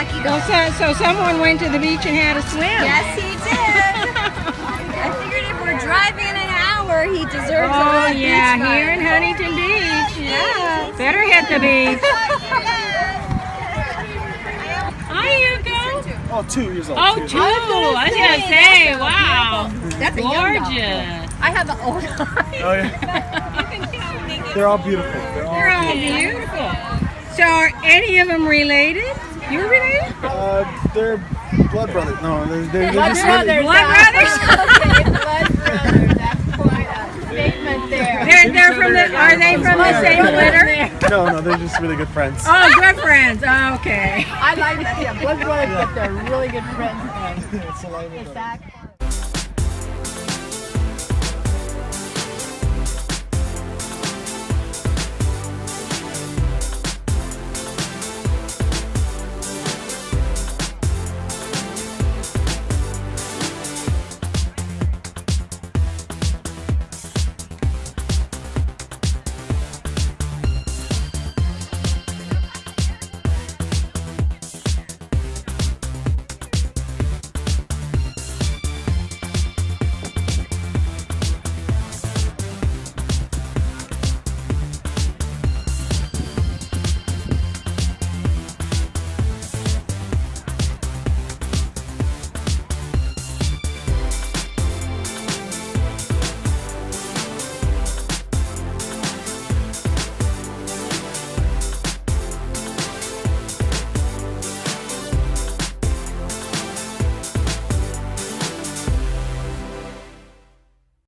lucky Well, dog. so someone went to the beach and had a swim. Yes, he did. I figured if we're driving in an hour, he deserves a Oh little yeah, beach here ride. in Huntington Beach. Yeah. Better hit the beach. Hi, Hugo. Oh, 2 years old. Oh, two. I was gonna say, wow, That's a young dog. gorgeous. I have an old Oh, yeah. They're all beautiful. They're all beautiful. So are any of them related? You're related? They're blood brothers. No, they're Blood just brothers. Blood brothers? Okay, blood brothers. That's quite a statement there. They're from the. Are they from the same litter? No, they're just really good friends. Oh, good friends. Okay. I like to see a blood brothers, but they're really good friends. It's a line of them. Exactly.